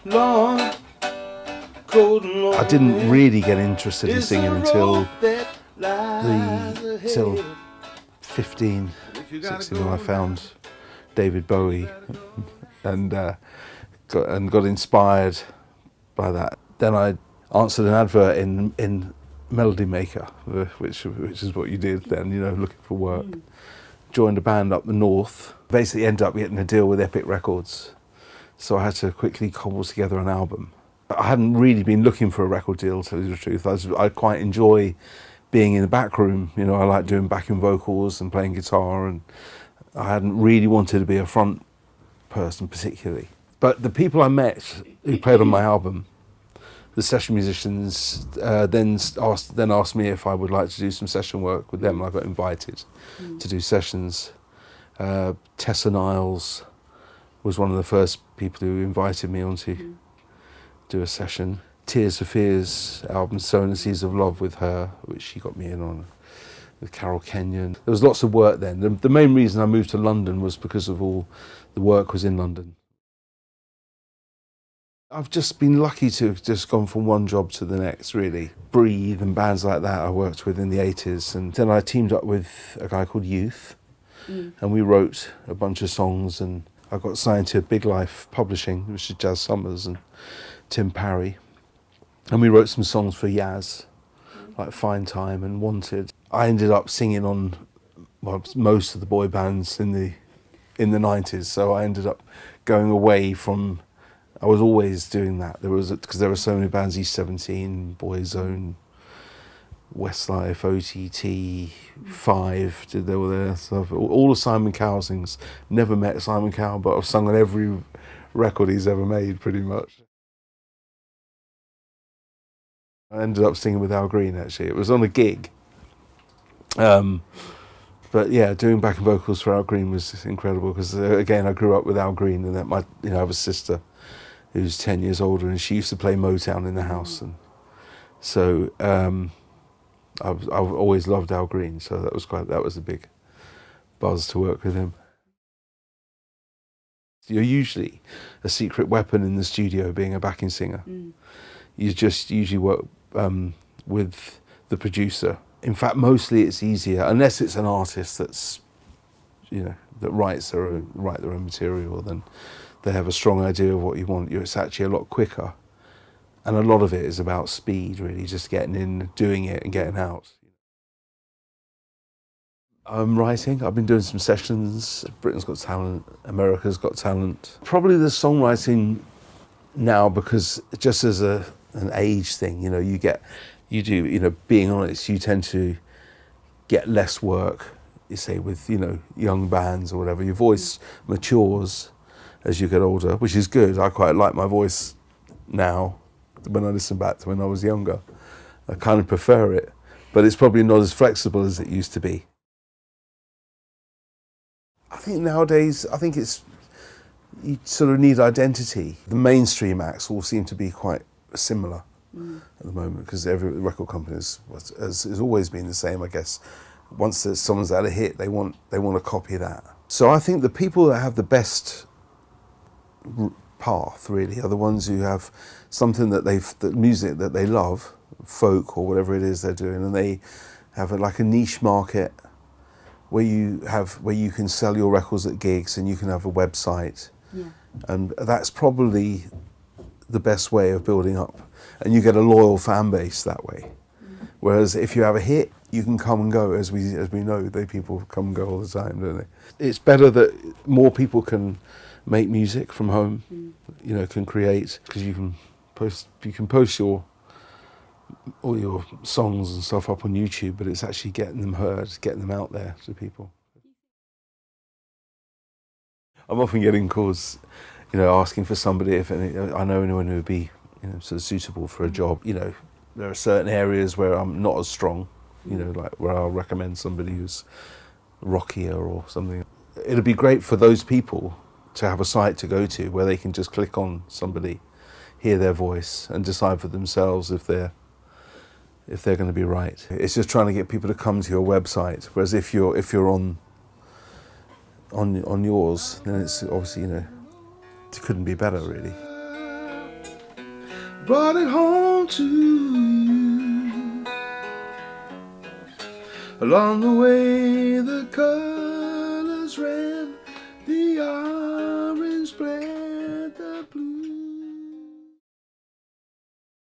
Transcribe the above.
Lord, cold and lonely. I didn't really get interested in singing until 15, 16 when I found David Bowie and got inspired by that. Then I answered an advert in Melody Maker, which is what you did then, you know, looking for work. Joined a band up the north. Basically ended up getting a deal with Epic Records, so I had to quickly cobble together an album. I hadn't really been looking for a record deal, to tell you the truth. I quite enjoy being in the back room, you know. I like doing backing vocals and playing guitar, and I hadn't really wanted to be a front person particularly. But the people I met who played on my album, the session musicians, then asked me if I would like to do some session work with them. I got invited to do sessions. Tessa Niles was one of the first people who invited me on to do a session. Tears for Fears album, Sowing the Seeds of Love with her, which she got me in on, with Carol Kenyon. There was lots of work then. The main reason I moved to London was because of all the work was in London. I've just been lucky to have just gone from one job to the next, really. Breathe and bands like that I worked with in the 80s. And then I teamed up with a guy called Youth, and we wrote a bunch of songs, and I got signed to Big Life Publishing, which is Jazz Summers and Tim Parry. And we wrote some songs for Yaz, like Fine Time and Wanted. I ended up singing on most of the boy bands in the 90s, so I ended up going away from. I was always doing that. Because there were so many bands: East 17, Boyzone, Westlife, OTT, Five. They were there. So all of Simon Cowell's things. Never met Simon Cowell, but I've sung on every record he's ever made, pretty much. I ended up singing with Al Green, actually. It was on a gig. But yeah, doing backing vocals for Al Green was incredible because, again, I grew up with Al Green, and I have a sister who's 10 years older, and she used to play Motown in the house. And so I've always loved Al Green, so that was a big buzz to work with him. You're usually a secret weapon in the studio being a backing singer. You just usually work with the producer. In fact, mostly it's easier, unless it's an artist that's, that write their own material, then they have a strong idea of what you want. It's actually a lot quicker. And a lot of it is about speed, really, just getting in, doing it and getting out. I'm writing. I've been doing some sessions. Britain's Got Talent, America's Got Talent. Probably the songwriting now, because just as an age thing, being honest, you tend to get less work, you say, with, young bands or whatever. Your voice matures as you get older, which is good. I quite like my voice now when I listen back to when I was younger. I kind of prefer it, but it's probably not as flexible as it used to be. I think nowadays, you sort of need identity. The mainstream acts all seem to be quite similar at the moment, because every record company has always been the same, I guess. Once someone's had a hit, they want to copy that. So I think the people that have the best path, really, are the ones who have something the music that they love, folk or whatever it is they're doing, and they have a niche market where you can sell your records at gigs, and you can have a website, and that's probably the best way of building up, and you get a loyal fan base that way. Whereas if you have a hit, you can come and go, as we know, people come and go all the time, don't they? It's better that more people can make music from home, can create, because you can post all your songs and stuff up on YouTube, but it's actually getting them heard, getting them out there to people. I'm often getting calls, asking for somebody if I know anyone who would be, sort of suitable for a job. There are certain areas where I'm not as strong, like where I'll recommend somebody who's rockier or something. It'd be great for those people to have a site to go to where they can just click on somebody, hear their voice, and decide for themselves if they're going to be right. It's just trying to get people to come to your website. Whereas if you're on yours, then it's obviously, it couldn't be better, really. brought it home to you. Along the way, the